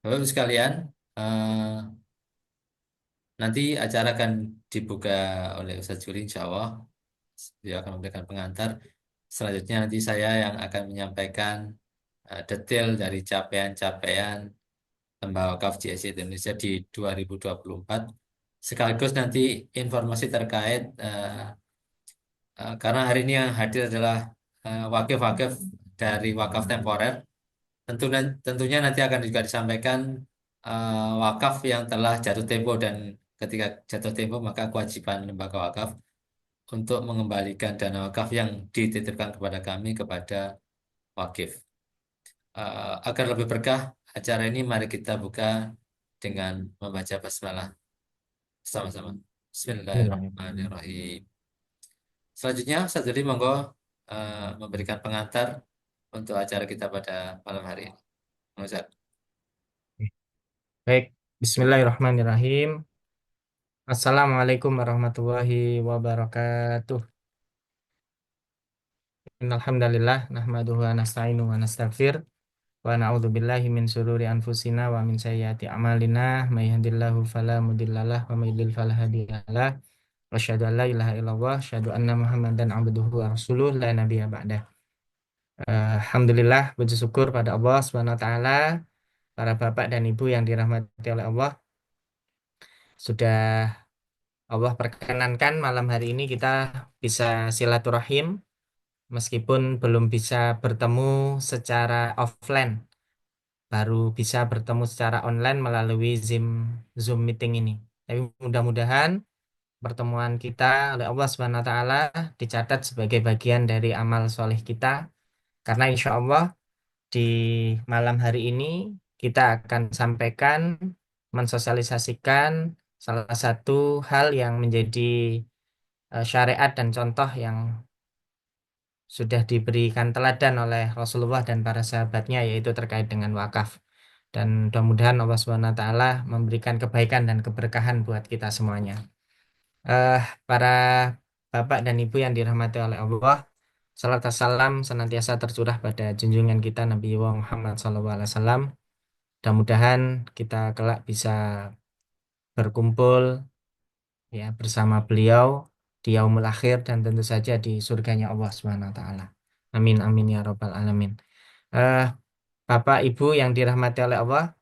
Bapak Ibu sekalian, nanti acara akan dibuka oleh Ustadz Juri, insya Allah. Dia akan memberikan pengantar. Selanjutnya nanti saya yang akan menyampaikan detail dari capaian-capaian Lembaga Wakaf JSC Indonesia di 2024. Sekaligus nanti informasi terkait, karena hari ini yang hadir adalah wakif-wakif dari wakaf temporer. Tentunya nanti akan juga disampaikan wakaf yang telah jatuh tempo, dan ketika jatuh tempo maka kewajiban lembaga wakaf untuk mengembalikan dana wakaf yang dititipkan kepada kami kepada wakif. Agar lebih berkah acara ini, mari kita buka dengan membaca basmalah sama-sama. Bismillahirrahmanirrahim. Bismillahirrahmanirrahim. Selanjutnya, Ustaz Juli monggo memberikan pengantar untuk acara kita pada malam hari ini. Ustaz. Baik, Bismillahirrahmanirrahim. Assalamualaikum warahmatullahi wabarakatuh. Innalhamdalillah, nahmaduhu wa nasta'inu wa nastaghfir wa na'udzubillahi min syururi anfusina wa min sayyiati a'malina may yahdihillahu fala mudhillalah wa may yudhlil fala hadiyalah. Wa asyhadu an la ilaha illallah, asyhadu anna Muhammadan abduhu wa rasuluh la nabiyya ba'dah. Alhamdulillah, puji syukur pada Allah Subhanahu wa taala, para bapak dan ibu yang dirahmati oleh Allah, sudah Allah perkenankan malam hari ini kita bisa silaturahim meskipun belum bisa bertemu secara offline, baru bisa bertemu secara online melalui Zoom meeting ini. Tapi mudah-mudahan pertemuan kita oleh Allah Subhanahu wa taala dicatat sebagai bagian dari amal soleh kita, karena insya Allah di malam hari ini kita akan sampaikan, mensosialisasikan salah satu hal yang menjadi syariat dan contoh yang sudah diberikan teladan oleh Rasulullah dan para sahabatnya, yaitu terkait dengan wakaf. Dan mudah-mudahan Allah Subhanahu wa taala memberikan kebaikan dan keberkahan buat kita semuanya. Eh, para bapak dan ibu yang dirahmati oleh Allah, salat dan salam senantiasa tercurah pada junjungan kita Nabi Muhammad SAW. Mudah-mudahan kita kelak bisa berkumpul ya bersama beliau di yaumul akhir dan tentu saja di surganya Allah Subhanahu wa taala. Amin amin ya rabbal alamin. Eh Bapak Ibu yang dirahmati oleh Allah,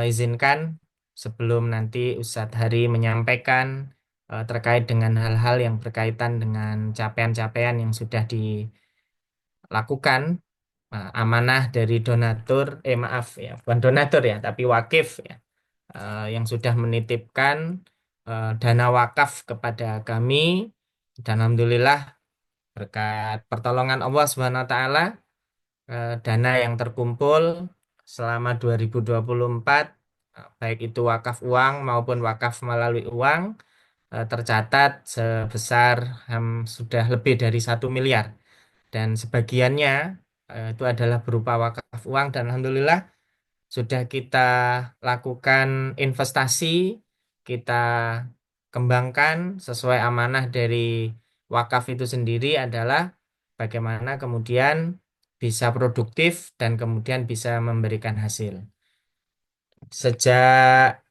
izinkan sebelum nanti Ustadz Hari menyampaikan terkait dengan hal-hal yang berkaitan dengan capaian-capaian yang sudah dilakukan, amanah dari donatur, maaf ya, bukan donatur ya, tapi wakif ya, yang sudah menitipkan dana wakaf kepada kami, dan alhamdulillah berkat pertolongan Allah Subhanahu wa taala, dana yang terkumpul selama 2024, baik itu wakaf uang maupun wakaf melalui uang, tercatat sebesar sudah lebih dari 1 miliar, dan sebagiannya itu adalah berupa wakaf uang, dan alhamdulillah sudah kita lakukan investasi, kita kembangkan sesuai amanah dari wakaf itu sendiri adalah bagaimana kemudian bisa produktif dan kemudian bisa memberikan hasil. Sejak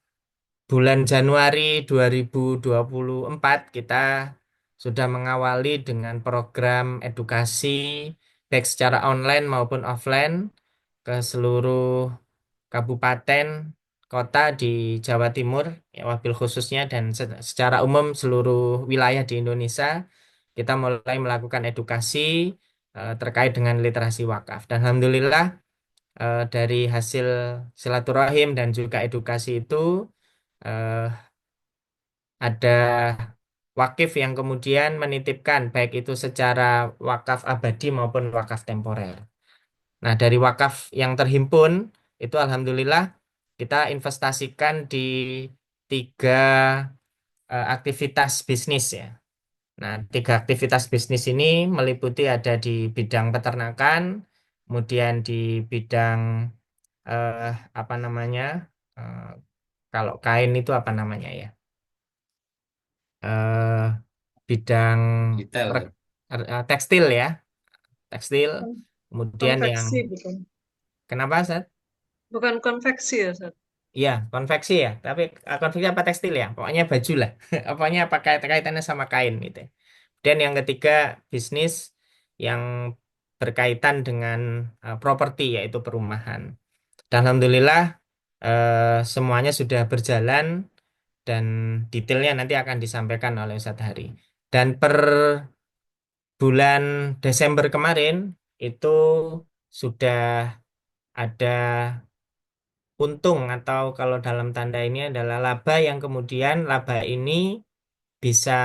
bulan Januari 2024 kita sudah mengawali dengan program edukasi baik secara online maupun offline ke seluruh kabupaten, kota di Jawa Timur, ya, wabil khususnya, dan secara umum seluruh wilayah di Indonesia. Kita mulai melakukan edukasi terkait dengan literasi wakaf. Dan alhamdulillah dari hasil silaturahim dan juga edukasi itu, eh, ada wakif yang kemudian menitipkan baik itu secara wakaf abadi maupun wakaf temporer. Nah, dari wakaf yang terhimpun itu alhamdulillah kita investasikan di 3 aktivitas bisnis ya. Nah, 3 aktivitas bisnis ini meliputi ada di bidang peternakan, kemudian di bidang eh, apa namanya? eh, Kalau kain itu apa namanya ya? eh Bidang Detail tuh. tekstil ya, tekstil. Kon- Kemudian yang Konveksi bukan? kenapa, Seth? Bukan konveksi ya, Ustaz? Iya, konveksi ya. Tapi konveksi apa tekstil ya? Pokoknya baju lah. Pokoknya apa kaitannya sama kain gitu. Dan yang ketiga, bisnis yang berkaitan dengan properti, yaitu perumahan. Dan Alhamdulillah semuanya sudah berjalan dan detailnya nanti akan disampaikan oleh Ustadz Hari. Dan per bulan Desember kemarin itu sudah ada untung atau kalau dalam tanda ini adalah laba yang kemudian laba ini bisa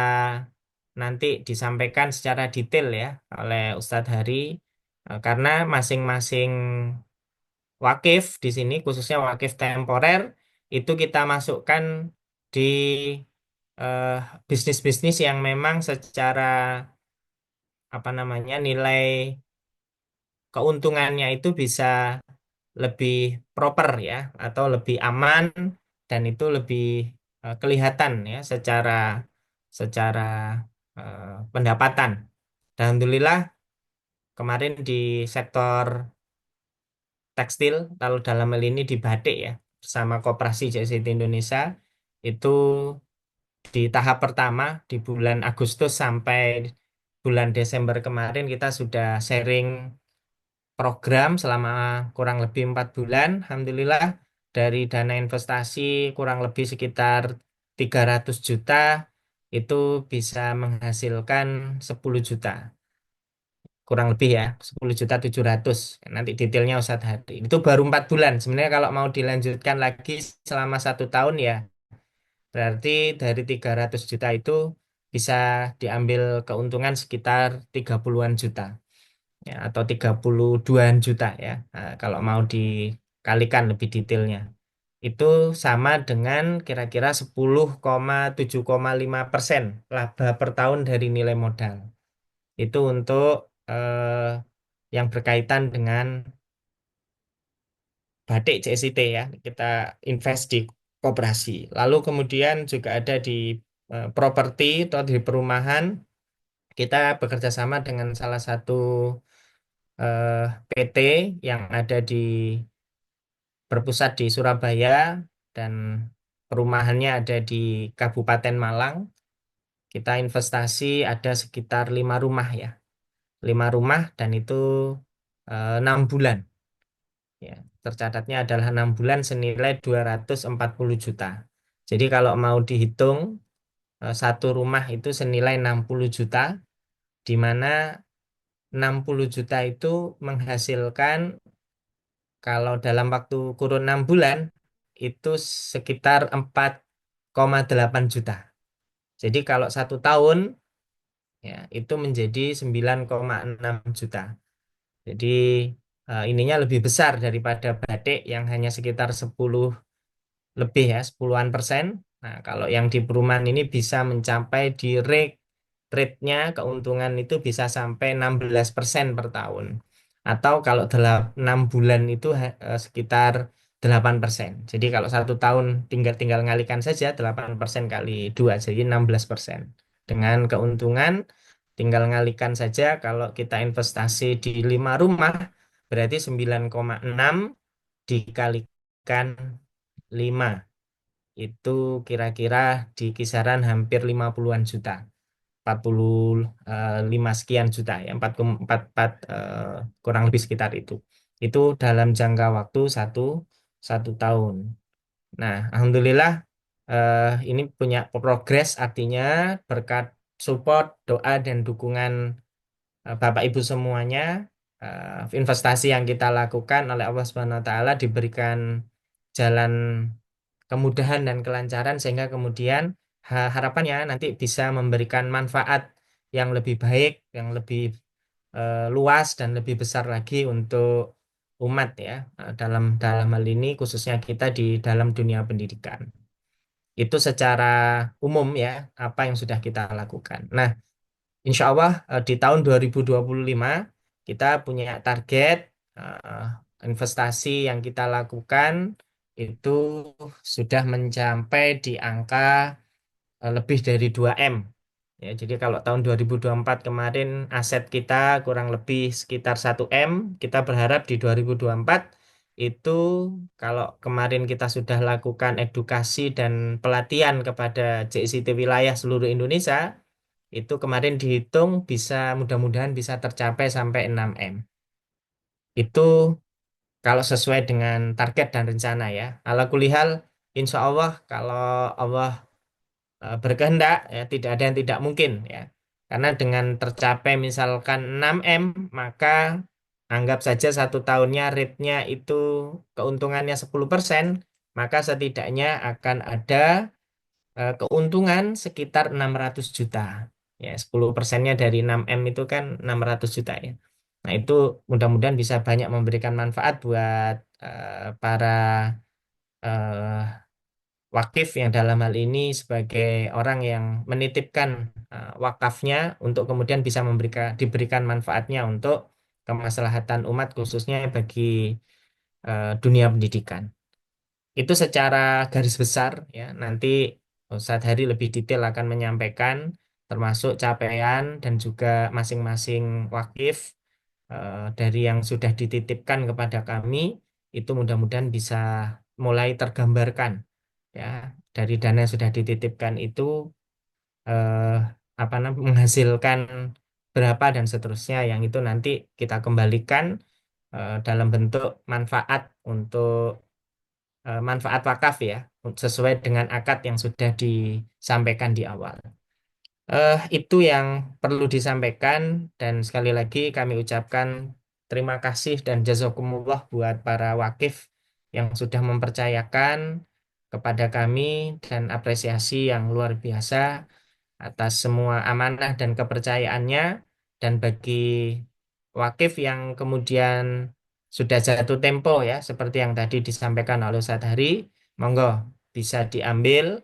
nanti disampaikan secara detail ya oleh Ustadz Hari. Karena masing-masing wakif di sini khususnya wakif temporer itu kita masukkan di eh, bisnis-bisnis yang memang secara apa namanya nilai keuntungannya itu bisa lebih proper ya atau lebih aman dan itu lebih kelihatan ya secara eh, pendapatan. Dan Alhamdulillah kemarin di sektor tekstil, kalau dalam hal ini di batik ya, bersama Koperasi JST Indonesia, itu di tahap pertama di bulan Agustus sampai bulan Desember kemarin kita sudah sharing program selama kurang lebih 4 bulan. Alhamdulillah dari dana investasi kurang lebih sekitar 300 juta itu bisa menghasilkan 10 juta. Kurang lebih ya 10.700.000 nanti detailnya Ustadz Hadi itu baru 4 bulan sebenarnya kalau mau dilanjutkan lagi selama 1 tahun ya berarti dari 300 juta itu bisa diambil keuntungan sekitar 30-an juta ya atau 32-an juta ya. Nah, kalau mau dikalikan lebih detailnya itu sama dengan kira-kira 10,7,5% laba per tahun dari nilai modal itu untuk yang berkaitan dengan batik CSIT ya. Kita invest di koperasi. Lalu kemudian juga ada di properti atau di perumahan. Kita bekerja sama dengan salah satu PT yang ada berpusat di Surabaya dan perumahannya ada di Kabupaten Malang. Kita investasi ada sekitar 5 rumah ya. 5 rumah dan itu 6 bulan. Ya, tercatatnya adalah 6 bulan senilai 240 juta. Jadi kalau mau dihitung satu rumah itu senilai 60 juta, di mana 60 juta itu menghasilkan kalau dalam waktu kurun 6 bulan itu sekitar 4,8 juta. Jadi kalau 1 tahun ya itu menjadi 9,6 juta. Jadi ininya lebih besar daripada batik yang hanya sekitar 10 lebih ya 10-an persen. Nah, kalau yang di perumahan ini bisa mencapai di rate-nya keuntungan itu bisa sampai 16% per tahun. Atau kalau dalam 6 bulan itu sekitar 8%. Jadi kalau 1 tahun tinggal tinggal ngalikan saja 8% kali 2 jadi 16%. Dengan keuntungan tinggal ngalikan saja kalau kita investasi di 5 rumah berarti 9,6 dikalikan 5 itu kira-kira di kisaran hampir 50-an juta. 45 sekian juta ya 4,44 kurang lebih sekitar itu. Itu dalam jangka waktu satu satu tahun. Nah, alhamdulillah ini punya progres artinya berkat support, doa dan dukungan Bapak Ibu semuanya investasi yang kita lakukan oleh Allah Subhanahu wa taala diberikan jalan kemudahan dan kelancaran sehingga kemudian harapannya nanti bisa memberikan manfaat yang lebih baik, yang lebih luas dan lebih besar lagi untuk umat ya dalam dalam hal ini khususnya kita di dalam dunia pendidikan. Itu secara umum ya apa yang sudah kita lakukan. Nah, insya Allah di tahun 2025 kita punya target eh, investasi yang kita lakukan itu sudah mencapai di angka lebih dari 2M. Ya, jadi kalau tahun 2024 kemarin aset kita kurang lebih sekitar 1M, kita berharap di 2024 itu kalau kemarin kita sudah lakukan edukasi dan pelatihan kepada JICT wilayah seluruh Indonesia, itu kemarin dihitung bisa mudah-mudahan bisa tercapai sampai 6M. Itu kalau sesuai dengan target dan rencana ya. Ala kulihal, insya Allah kalau Allah berkehendak ya tidak ada yang tidak mungkin ya. Karena dengan tercapai misalkan 6M, maka anggap saja satu tahunnya rate-nya itu keuntungannya 10%, maka setidaknya akan ada keuntungan sekitar 600 juta. Ya, 10%-nya dari 6M itu kan 600 juta ya. Nah, itu mudah-mudahan bisa banyak memberikan manfaat buat para eh, wakif yang dalam hal ini sebagai orang yang menitipkan wakafnya untuk kemudian bisa diberikan manfaatnya untuk kemaslahatan umat khususnya bagi dunia pendidikan. Itu secara garis besar ya. Nanti Ustadz Hari lebih detail akan menyampaikan termasuk capaian dan juga masing-masing wakif dari yang sudah dititipkan kepada kami itu mudah-mudahan bisa mulai tergambarkan ya dari dana yang sudah dititipkan itu eh, menghasilkan berapa dan seterusnya yang itu nanti kita kembalikan dalam bentuk manfaat untuk manfaat wakaf ya sesuai dengan akad yang sudah disampaikan di awal. Itu yang perlu disampaikan dan sekali lagi kami ucapkan terima kasih dan jazakumullah buat para wakif yang sudah mempercayakan kepada kami dan apresiasi yang luar biasa atas semua amanah dan kepercayaannya dan bagi wakif yang kemudian sudah jatuh tempo ya seperti yang tadi disampaikan oleh Ustadz Hari, monggo bisa diambil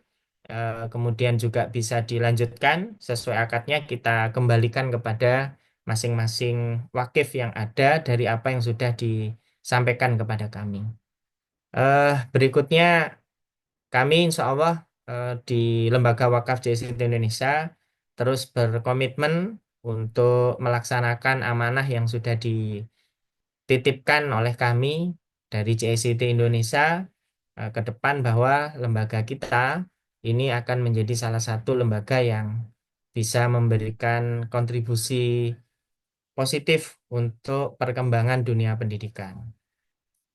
kemudian juga bisa dilanjutkan sesuai akadnya kita kembalikan kepada masing-masing wakif yang ada dari apa yang sudah disampaikan kepada kami. Berikutnya kami insya Allah di Lembaga Wakaf JST Indonesia terus berkomitmen untuk melaksanakan amanah yang sudah dititipkan oleh kami dari JST Indonesia ke depan bahwa lembaga kita ini akan menjadi salah satu lembaga yang bisa memberikan kontribusi positif untuk perkembangan dunia pendidikan.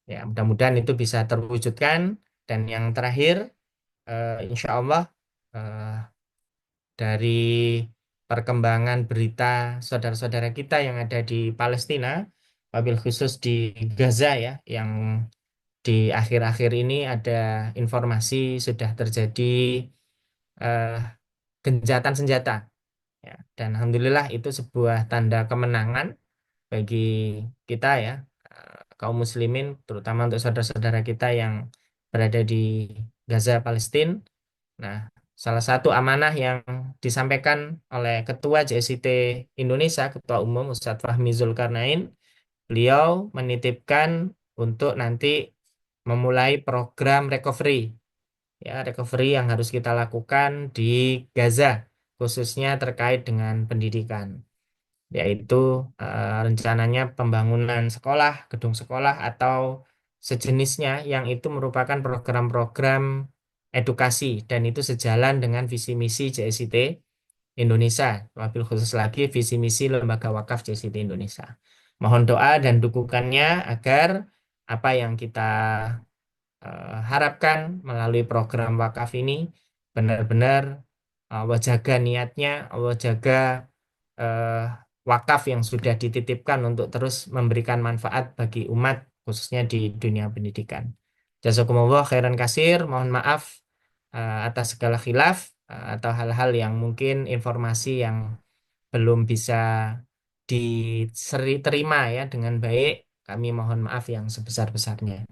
Ya, mudah-mudahan itu bisa terwujudkan. Dan yang terakhir, insya Allah eh, dari perkembangan berita saudara-saudara kita yang ada di Palestina, wabil khusus di Gaza ya, yang di akhir-akhir ini ada informasi sudah terjadi eh, gencatan senjata. Ya, dan alhamdulillah itu sebuah tanda kemenangan bagi kita ya, kaum muslimin, terutama untuk saudara-saudara kita yang berada di Gaza, Palestina. Nah, salah satu amanah yang disampaikan oleh Ketua JSIT Indonesia, Ketua Umum Ustadz Fahmi Zulkarnain, beliau menitipkan untuk nanti memulai program recovery, ya recovery yang harus kita lakukan di Gaza, khususnya terkait dengan pendidikan, yaitu rencananya pembangunan sekolah, gedung sekolah atau sejenisnya yang itu merupakan program-program edukasi dan itu sejalan dengan visi misi JSIT Indonesia, wabil khusus lagi visi misi Lembaga Wakaf JSIT Indonesia. Mohon doa dan dukungannya agar apa yang kita harapkan melalui program wakaf ini benar-benar Allah jaga niatnya, Allah jaga eh, wakaf yang sudah dititipkan untuk terus memberikan manfaat bagi umat, khususnya di dunia pendidikan. Jazakumullah khairan kasir, mohon maaf atas segala khilaf atau hal-hal yang mungkin informasi yang belum bisa diterima ya dengan baik, kami mohon maaf yang sebesar-besarnya.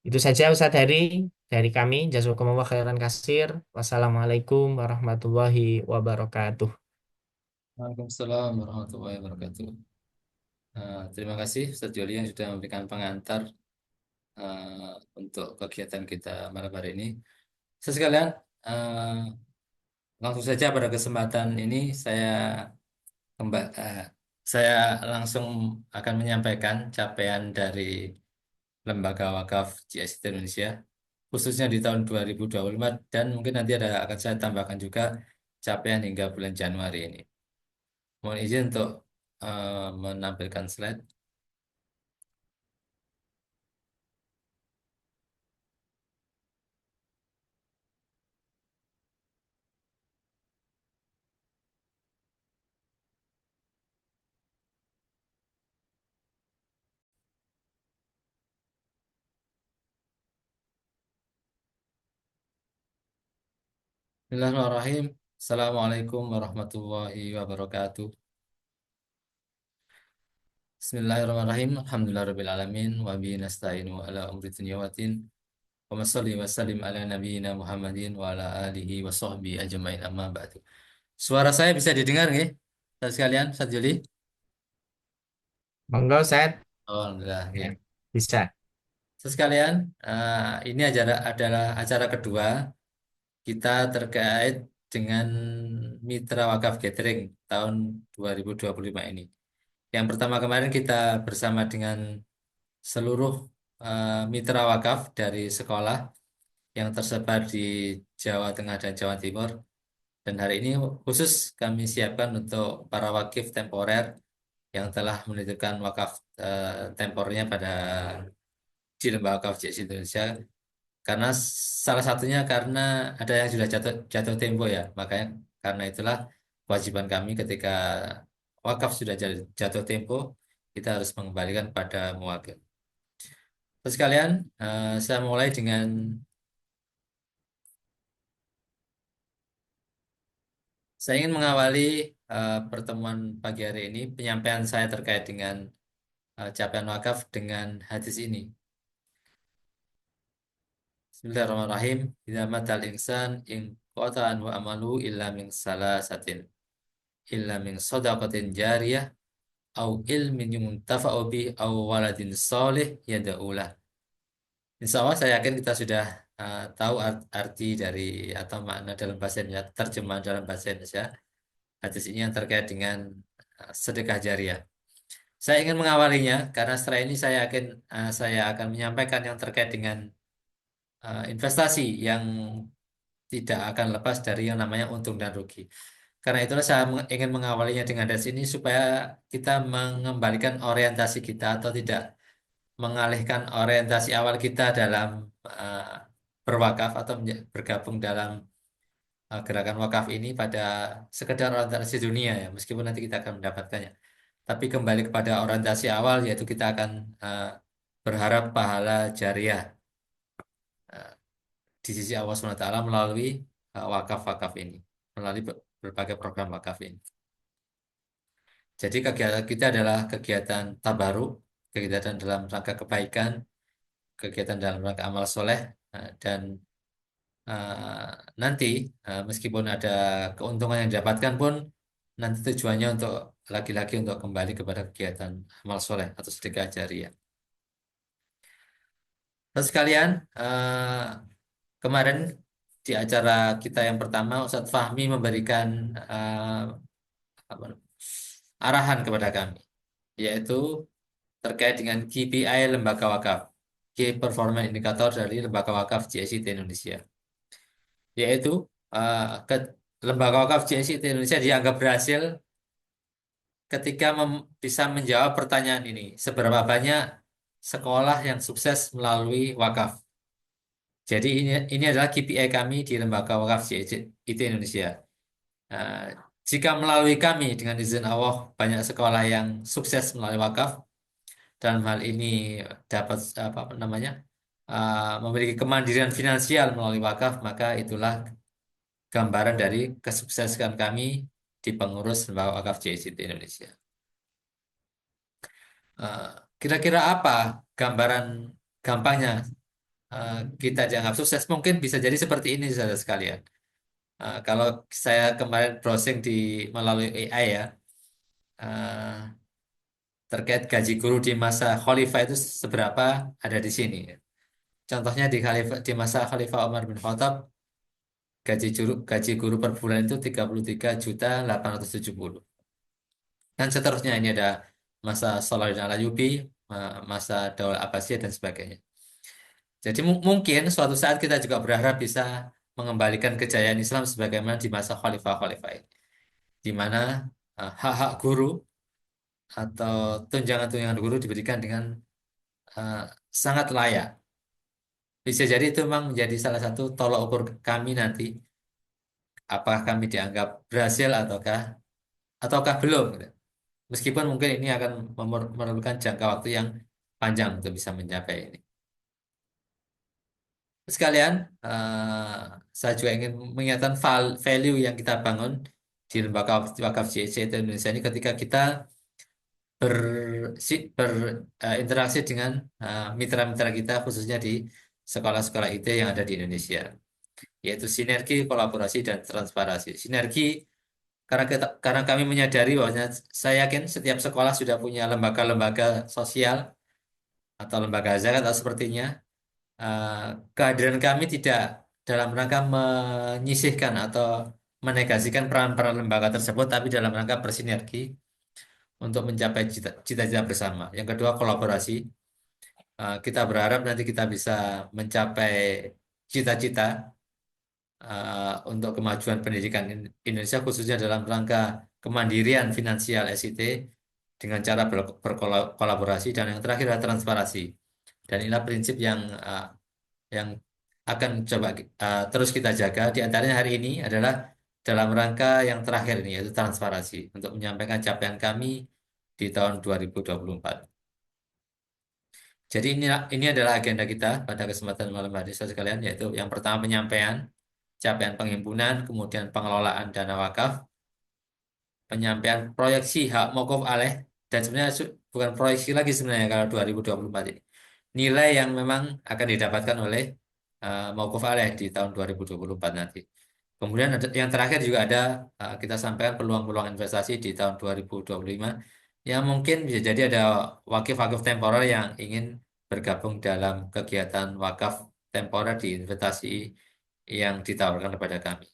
Itu saja Ustadz dari kami. Jazakumullah khairan kasir. Wassalamualaikum warahmatullahi wabarakatuh. Waalaikumsalam warahmatullahi wabarakatuh. Terima kasih Ustaz Joli yang sudah memberikan pengantar untuk kegiatan kita malam hari ini. Sekalian, langsung saja pada kesempatan ini saya langsung akan menyampaikan capaian dari Lembaga Wakaf GIC Indonesia, khususnya di tahun 2025, dan mungkin nanti akan saya tambahkan juga capaian hingga bulan Januari ini. Mohon izin untuk menampilkan slide. Bismillahirrahmanirrahim. Assalamualaikum warahmatullahi wabarakatuh. Bismillahirrahmanirrahim. Alhamdulillahirrahmanirrahim. Wa bihi nasta'inu ala umri dunya wa din. Wa salli wa sallim ala nabiyyina Muhammadin wa ala alihi wa sahbihi ajma'in amma ba'du. Suara saya bisa didengar nggih? Saudara sekalian, Ustaz Juli? Monggo, Set. Oh, alhamdulillah. Ya, Ya. bisa. Saudara sekalian, ini adalah acara kedua kita terkait dengan Mitra Wakaf Gathering tahun 2025 ini. Yang pertama kemarin kita bersama dengan seluruh mitra wakaf dari sekolah yang tersebar di Jawa Tengah dan Jawa Timur. Dan hari ini khusus kami siapkan untuk para wakif temporer yang telah menitipkan wakaf tempornya pada di Lembaga Wakaf JSI Indonesia. Karena salah satunya karena ada yang sudah jatuh jatuh tempo ya, makanya karena itulah kewajiban kami ketika wakaf sudah jatuh tempo, kita harus mengembalikan pada muwakil. Terus sekalian, saya mulai dengan saya ingin mengawali pertemuan pagi hari ini penyampaian saya terkait dengan capaian wakaf dengan hadis ini. Bismillahirrahmanirrahim. Idza matal insan in qata'an wa amalu illa min salasatin illa min shadaqatin jariyah au ilmin yuntafa'u bi au waladin soleh yada'ulah. Insya Allah saya yakin kita sudah tahu arti dari atau makna dalam bahasa Indonesia, terjemahan dalam bahasa Indonesia hadis ini yang terkait dengan sedekah jariah. Saya ingin mengawalinya karena setelah ini saya akan menyampaikan yang terkait dengan investasi yang tidak akan lepas dari yang namanya untung dan rugi. Karena itulah saya ingin mengawalinya dengan hadis ini supaya kita mengembalikan orientasi kita atau tidak mengalihkan orientasi awal kita dalam uh, berwakaf atau bergabung dalam gerakan wakaf ini pada sekedar orientasi dunia ya, meskipun nanti kita akan mendapatkannya. Tapi kembali kepada orientasi awal yaitu kita akan uh, berharap pahala jariah uh, di sisi Allah SWT melalui wakaf-wakaf ini, melalui berbagai program wakaf ini. Jadi kegiatan kita adalah kegiatan tabaruk, kegiatan dalam rangka kebaikan, kegiatan dalam rangka amal soleh, dan nanti meskipun ada keuntungan yang didapatkan pun nanti tujuannya untuk lagi-lagi untuk kembali kepada kegiatan amal soleh atau sedekah jariah. Terus sekalian, kemarin di acara kita yang pertama Ustadz Fahmi memberikan apa, arahan kepada kami, yaitu terkait dengan KPI Lembaga Wakaf, Key Performance Indicator dari Lembaga Wakaf GIC Indonesia, yaitu uh, ke, Lembaga Wakaf GIC Indonesia dianggap berhasil ketika bisa menjawab pertanyaan ini, seberapa banyak sekolah yang sukses melalui wakaf. Jadi ini adalah KPI kami di Lembaga Wakaf GIC Indonesia. Uh, Jika melalui kami dengan izin Allah banyak sekolah yang sukses melalui wakaf, dalam hal ini dapat apa namanya memiliki kemandirian finansial melalui wakaf, maka itulah gambaran dari kesuksesan kami di pengurus Lembaga Wakaf JICT Indonesia. Eh, Kira-kira apa gambaran gampangnya kita dianggap sukses? Mungkin bisa jadi seperti ini, saudara sekalian. Kalau saya kemarin browsing melalui AI ya, eh, terkait gaji guru di masa Khalifah itu seberapa ada di sini. Contohnya di masa Khalifah Umar bin Khattab, gaji guru per bulan itu 33.870. Dan seterusnya ini ada masa Salahuddin Alayubi masa Daulah Abbasiyah dan sebagainya. Jadi mungkin suatu saat kita juga berharap bisa mengembalikan kejayaan Islam sebagaimana di masa khalifah-khalifah ini, di mana hak-hak guru atau tunjangan-tunjangan guru diberikan dengan eh, sangat layak. Bisa jadi itu memang menjadi salah satu tolok ukur kami nanti, apakah kami dianggap berhasil ataukah belum, gitu. Meskipun mungkin ini akan memerlukan jangka waktu yang panjang untuk bisa mencapai ini. Sekalian, saya juga ingin mengingatkan value yang kita bangun di lembaga wakaf JC Indonesia ini ketika kita berinteraksi dengan mitra-mitra kita khususnya di sekolah-sekolah IT yang ada di Indonesia, yaitu sinergi, kolaborasi, dan transparansi. Sinergi karena kami menyadari bahwa saya yakin setiap sekolah sudah punya lembaga-lembaga sosial atau lembaga zakat atau sepertinya. Eh, Kehadiran kami tidak dalam rangka menyisihkan atau menegasikan peran-peran lembaga tersebut, tapi dalam rangka bersinergi untuk mencapai cita-cita bersama. Yang kedua, kolaborasi. Kita berharap nanti kita bisa mencapai cita-cita untuk kemajuan pendidikan Indonesia, khususnya dalam rangka kemandirian finansial SIT dengan cara berkolaborasi, dan yang terakhir adalah transparansi. Dan inilah prinsip yang akan coba terus kita jaga. Di antaranya hari ini adalah dalam rangka yang terakhir ini, yaitu transparansi untuk menyampaikan capaian kami di tahun 2024. Jadi ini adalah agenda kita pada kesempatan malam hari saudara sekalian, yaitu yang pertama penyampaian capaian penghimpunan, kemudian pengelolaan dana wakaf, penyampaian proyeksi hak mauquf alaih, dan sebenarnya bukan proyeksi lagi sebenarnya kalau 2024 ini. Nilai yang memang akan didapatkan oleh mauquf alaih di tahun 2024 nanti. Kemudian yang terakhir juga ada kita sampaikan peluang-peluang investasi di tahun 2025 yang mungkin bisa jadi ada wakif-wakif temporer yang ingin bergabung dalam kegiatan wakaf temporer di investasi yang ditawarkan kepada kami.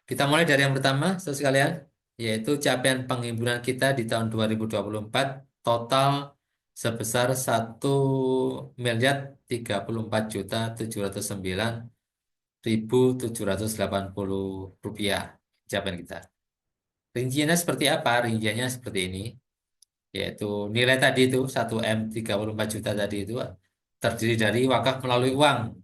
Kita mulai dari yang pertama, saudara sekalian, yaitu capaian penghimpunan kita di tahun 2024 total sebesar 1.034.709.780 rupiah capaian kita. Rinciannya seperti apa? Rinciannya seperti ini, yaitu nilai tadi itu 1 M 34 juta tadi itu terdiri dari wakaf melalui uang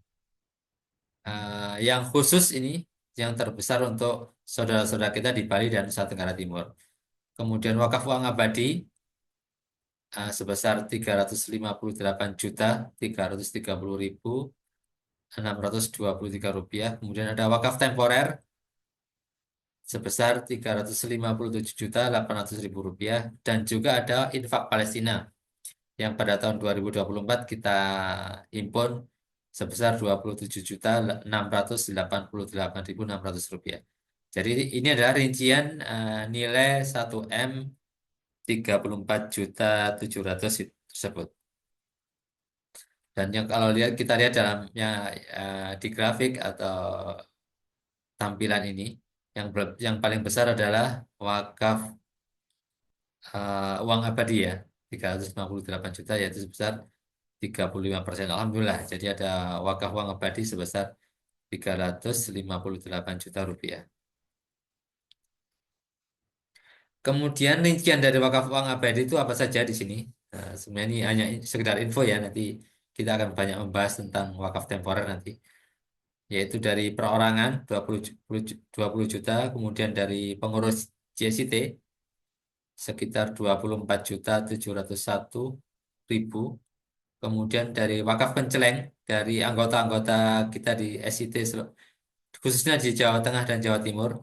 yang khusus ini, yang terbesar untuk saudara-saudara kita di Bali dan Nusa Tenggara Timur. Kemudian wakaf uang abadi sebesar 358.330.623 rupiah. Kemudian ada wakaf temporer sebesar 357.800.000 rupiah, dan juga ada infak Palestina yang pada tahun 2024 kita himpun sebesar 27.688.600 rupiah. Jadi ini adalah rincian nilai 1 M 34.700 tersebut. Dan yang kalau kita lihat dalamnya di grafik atau tampilan ini, yang paling besar adalah wakaf uang abadi ya, 358 juta, yaitu sebesar 35%. Alhamdulillah. Jadi ada wakaf uang abadi sebesar 358 juta rupiah. Kemudian rincian dari wakaf uang abadi itu apa saja di sini? Nah, sebenarnya ini hanya sekedar info ya, nanti kita akan banyak membahas tentang wakaf temporer nanti. Yaitu dari perorangan 20 juta, kemudian dari pengurus JST sekitar 24.701.000, kemudian dari wakaf penceleng dari anggota-anggota kita di SIT khususnya di Jawa Tengah dan Jawa Timur,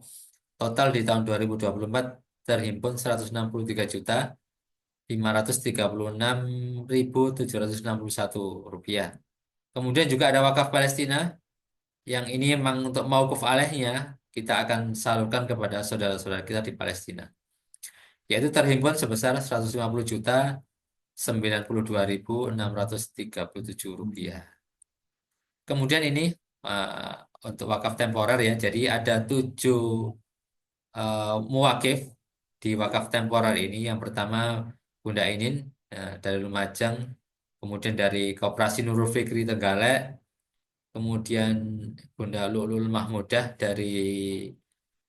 total di tahun 2024 terhimpun 163.536.761 rupiah. Kemudian juga ada wakaf Palestina yang ini memang untuk mauquf alaihnya kita akan salurkan kepada saudara-saudara kita di Palestina, yaitu terhimpun sebesar 150.932.637 rupiah. Kemudian ini untuk wakaf temporer ya, jadi ada 7 muwakif di wakaf temporer ini. Yang pertama Bunda Inin dari Lumajang, kemudian dari Koperasi Nurul Fikri Trenggalek, kemudian Bunda Lu'lul Mahmudah dari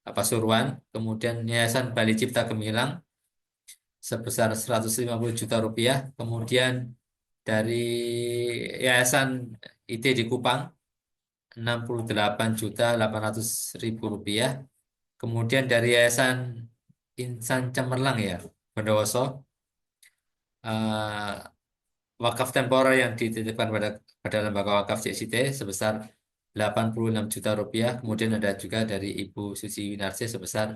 Pasuruan, kemudian Yayasan Bali Cipta Gemilang sebesar 150 juta rupiah, kemudian dari Yayasan IT di Kupang 68 juta 800 ribu rupiah, kemudian dari Yayasan Insan Cemerlang ya, Bondowoso, eh, wakaf temporer yang dititipkan pada lembaga wakaf JCT sebesar 86 juta rupiah, kemudian ada juga dari Ibu Susi Winarsi sebesar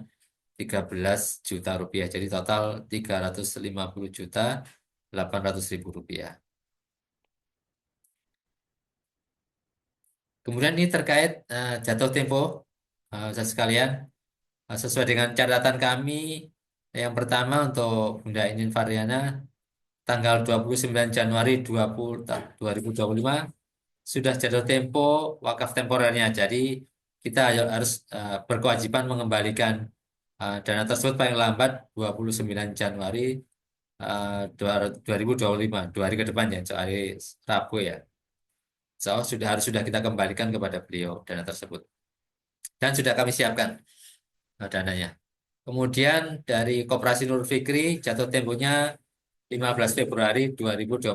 13 juta rupiah, jadi total 350 juta 800 ribu rupiah. Kemudian ini terkait jatuh tempo, Ustaz sekalian. Sesuai dengan catatan kami, yang pertama untuk Bunda Inin Variana, tanggal 29 Januari 2025, sudah jatuh tempo wakaf temporernya. Jadi kita harus berkewajiban mengembalikan dana tersebut paling lambat 29 Januari 2025, 2 hari ke depan ya, hari Rabu ya. So, sudah kita kembalikan kepada beliau dana tersebut. Dan sudah kami siapkan dananya. Kemudian dari Koperasi Nur Fikri jatuh temponya 15 Februari 2025.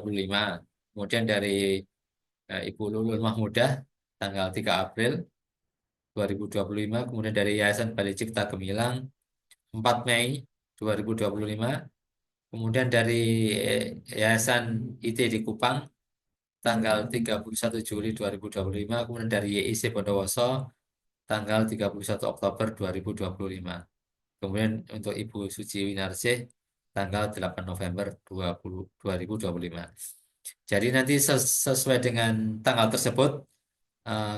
Kemudian dari Ibu Lulul Mahmudah tanggal 3 April 2025. Kemudian dari Yayasan Bali Cipta Gemilang 4 Mei 2025. Kemudian dari Yayasan IT di Kupang tanggal 31 Juli 2025. Kemudian dari YIC Bondowoso tanggal 31 Oktober 2025. Kemudian untuk Ibu Suci Winarsih tanggal 8 November 2025. Jadi nanti sesuai dengan tanggal tersebut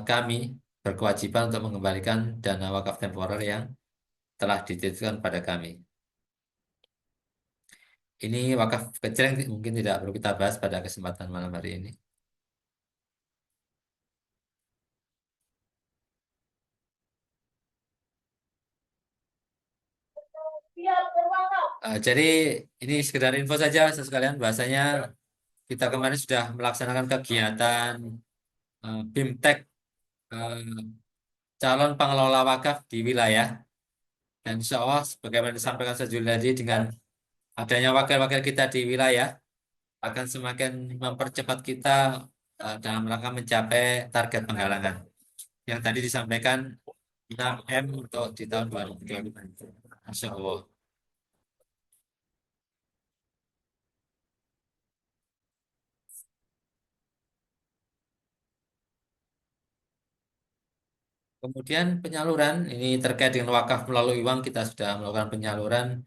kami berkewajiban untuk mengembalikan dana wakaf temporer yang telah dititipkan pada kami. Ini wakaf kecil yang mungkin tidak perlu kita bahas pada kesempatan malam hari ini. Jadi ini sekedar info saja sekalian, bahasanya kita kemarin sudah melaksanakan kegiatan BIMTEK eh, calon pengelola wakaf di wilayah. Dan insya Allah, sebagaimana disampaikan Sajul tadi, dengan adanya wakil-wakil kita di wilayah, akan semakin mempercepat kita dalam rangka mencapai target penggalangan. Yang tadi disampaikan 6M untuk di tahun 2025. Insya Allah. Kemudian penyaluran, ini terkait dengan wakaf melalui uang, kita sudah melakukan penyaluran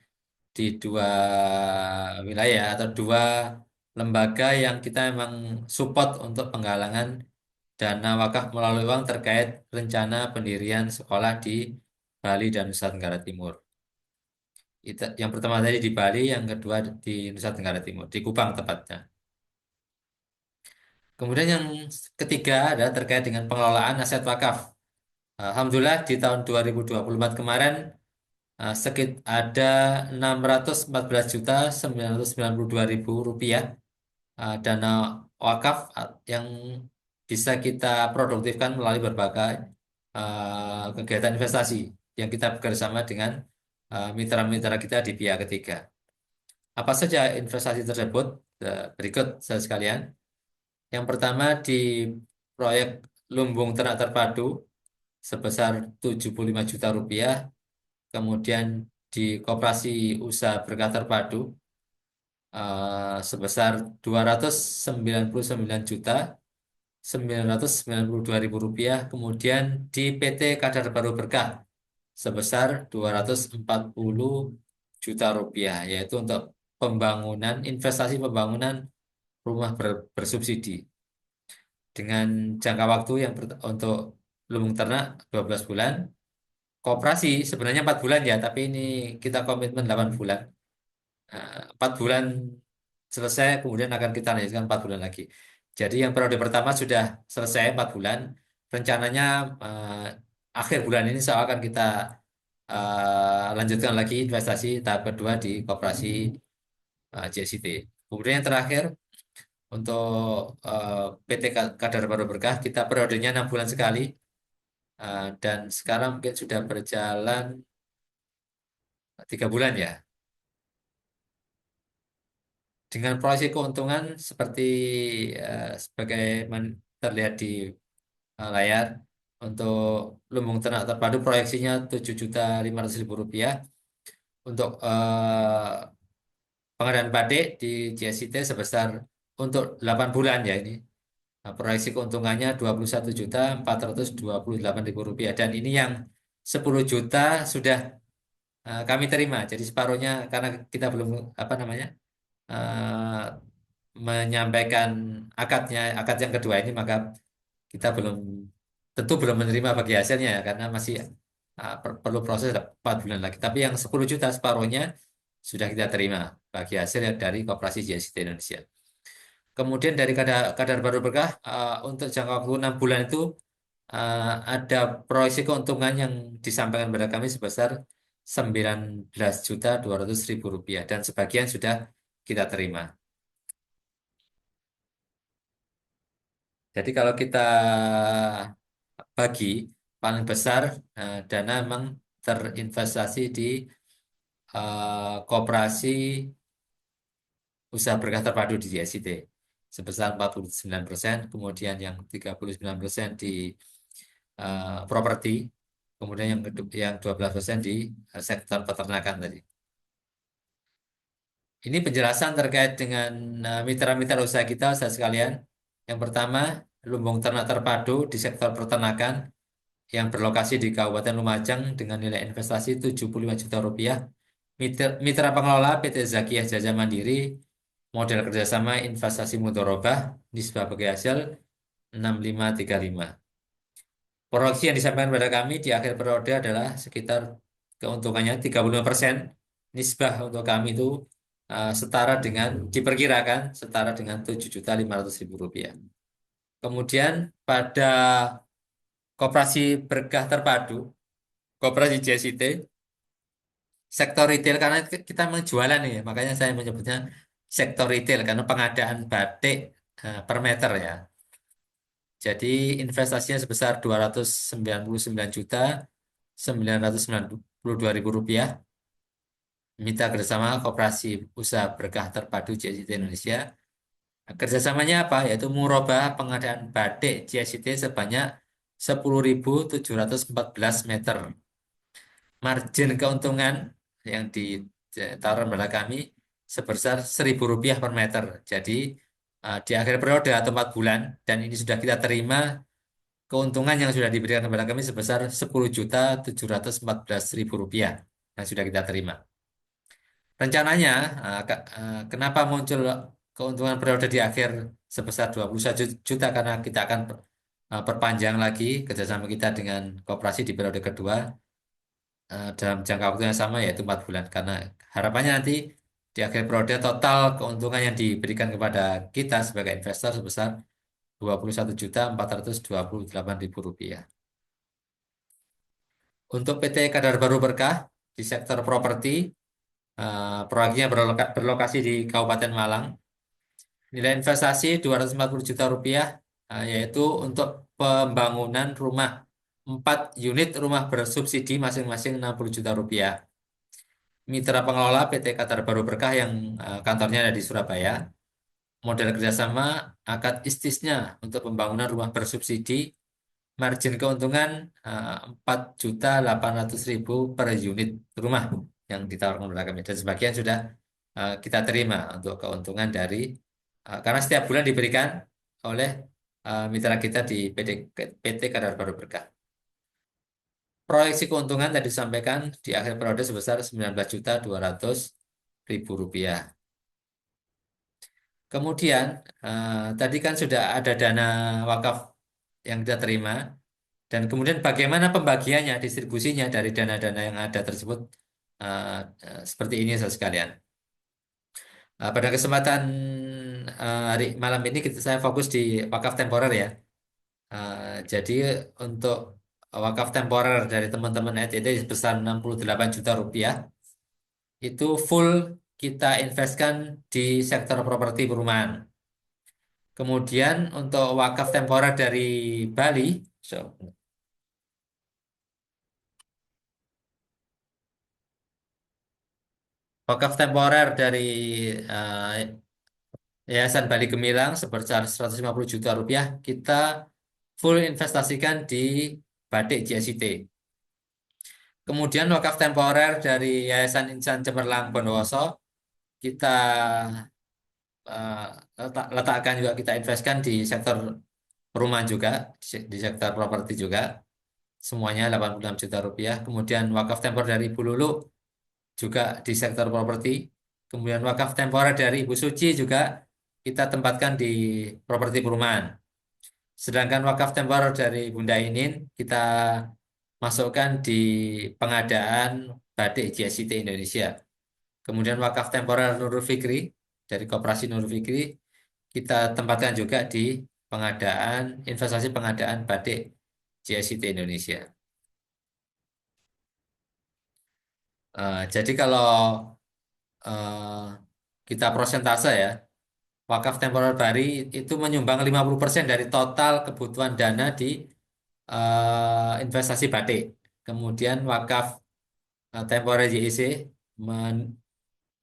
di 2 wilayah atau 2 lembaga yang kita memang support untuk penggalangan dana wakaf melalui uang terkait rencana pendirian sekolah di Bali dan Nusa Tenggara Timur. Yang pertama tadi di Bali, yang kedua di Nusa Tenggara Timur, di Kupang tepatnya. Kemudian yang ketiga adalah terkait dengan pengelolaan aset wakaf. Alhamdulillah di tahun 2024 kemarin ada 614.992.000 rupiah dana wakaf yang bisa kita produktifkan melalui berbagai kegiatan investasi yang kita bekerjasama dengan mitra-mitra kita di pihak ketiga. Apa saja investasi tersebut? Berikut saya sekalian. Yang pertama di proyek Lumbung Ternak Terpadu sebesar 75 juta rupiah. Kemudian di Koperasi Usaha Berkah Terpadu sebesar 299.992.000 rupiah. Kemudian di PT Kadar Baru Berkah sebesar 240 juta rupiah, yaitu untuk investasi pembangunan rumah bersubsidi dengan jangka waktu yang untuk lumbung ternak 12 bulan. Koperasi sebenarnya 4 bulan ya, tapi ini kita komitmen 8 bulan. 4 bulan selesai, kemudian akan kita lanjutkan 4 bulan lagi. Jadi yang periode pertama sudah selesai 4 bulan. Rencananya akhir bulan ini saya akan kita lanjutkan lagi investasi tahap kedua di koperasi JSIT. Kemudian yang terakhir untuk PT Kadar Baru Berkah kita periodenya 6 bulan sekali. Dan sekarang mungkin sudah berjalan 3 bulan ya. Dengan proyeksi keuntungan seperti sebagai terlihat di layar untuk lumbung ternak terpadu proyeksinya 7.500.000 rupiah untuk pengadaan badik di JSIT sebesar untuk 8 bulan ya ini. Nah, proyeksi keuntungannya 21.428.000 rupiah dan ini yang 10 juta sudah kami terima. Jadi separuhnya karena kita belum apa namanya eh, menyampaikan akad yang kedua ini maka kita tentu belum menerima bagi hasilnya ya, karena masih perlu proses 4 bulan lagi. Tapi yang 10 juta separuhnya sudah kita terima bagi hasil dari Koperasi JST Indonesia. Kemudian dari kadar baru berkah untuk jangka waktu 6 bulan itu ada proyeksi keuntungan yang disampaikan kepada kami sebesar 19.200.000 rupiah dan sebagian sudah kita terima. Jadi kalau kita bagi paling besar dana memang terinvestasi di koperasi usaha berkah terpadu di JSIT sebesar 49%, kemudian yang 39% di properti, kemudian yang 12% di sektor peternakan tadi. Ini penjelasan terkait dengan mitra-mitra usaha kita, usaha sekalian. Yang pertama, lumbung ternak terpadu di sektor peternakan yang berlokasi di Kabupaten Lumajang dengan nilai investasi 75 juta rupiah. Mitra pengelola PT Zakiyah Jasa Mandiri, model kerjasama investasi mudharabah, nisbah bagi hasil 6535. Proyeksi yang disampaikan pada kami di akhir periode adalah sekitar keuntungannya 35%. Nisbah untuk kami itu setara dengan diperkirakan setara dengan 7.500.000 rupiah. Kemudian pada Koperasi Berkah Terpadu, Koperasi JSIT, sektor retail karena kita menjualan nih, makanya saya menyebutnya sektor retail karena pengadaan batik per meter ya. Jadi investasinya sebesar 299.992.000 rupiah. Mitra kerjasama Koperasi Usaha Berkah Terpadu JSIT Indonesia. Kerjasamanya apa? Yaitu murabah pengadaan batik JSIT sebanyak 10.714 meter. Margin keuntungan yang ditaruh pada kami sebesar 1.000 rupiah per meter. Jadi di akhir periode atau 4 bulan dan ini sudah kita terima keuntungan yang sudah diberikan kepada kami sebesar 10.714.000 rupiah yang sudah kita terima. Rencananya kenapa muncul keuntungan periode di akhir sebesar 21 juta karena kita akan perpanjang lagi kerjasama kita dengan koperasi di periode kedua dalam jangka waktu yang sama yaitu 4 bulan karena harapannya nanti di akhir periode total keuntungan yang diberikan kepada kita sebagai investor sebesar 21.428.000 rupiah. Untuk PT Kadar Baru Berkah di sektor properti, proyeknya berlokasi di Kabupaten Malang. Nilai investasi 240 juta rupiah, yaitu untuk pembangunan 4 unit rumah bersubsidi masing-masing 60 juta rupiah. Mitra pengelola PT Qatar Baru Berkah yang kantornya ada di Surabaya. Model kerjasama akad istisna untuk pembangunan rumah bersubsidi. Margin keuntungan 4.800.000 per unit rumah yang ditawarkan kepada kami. Dan sebagian sudah kita terima untuk keuntungan dari karena setiap bulan diberikan oleh mitra kita di PT Kadar Baru Berkah. Proyeksi keuntungan tadi disampaikan di akhir periode sebesar 19.200.000 rupiah. Kemudian tadi kan sudah ada dana wakaf yang kita terima dan kemudian bagaimana pembagiannya, distribusinya dari dana-dana yang ada tersebut seperti ini saudara sekalian. Pada kesempatan hari malam ini saya fokus di wakaf temporer ya. Jadi untuk wakaf temporer dari teman-teman NTT sebesar 68 juta rupiah itu full kita investkan di sektor properti perumahan. Kemudian untuk wakaf temporer dari Bali, so, wakaf temporer dari Yayasan Bali Gemilang sebesar 150 juta rupiah kita full investasikan di batik GSIT. Kemudian wakaf temporer dari Yayasan Insan Cemerlang Bondowoso kita eh, letakkan juga kita investkan di sektor perumahan juga, di sektor properti juga, semuanya 86 juta rupiah. Kemudian wakaf temporer dari Ibu Lulu juga di sektor properti. Kemudian wakaf temporer dari Ibu Suci juga kita tempatkan di properti perumahan. Sedangkan wakaf temporer dari Bunda Inin kita masukkan di pengadaan batik GSIT Indonesia. Kemudian wakaf temporer Nurul Fikri dari Koperasi Nurul Fikri kita tempatkan juga di pengadaan investasi pengadaan batik GSIT Indonesia. Jadi kalau eh, kita prosentase ya, wakaf temporer Bali itu menyumbang 50% dari total kebutuhan dana di investasi batik. Kemudian wakaf temporer JIC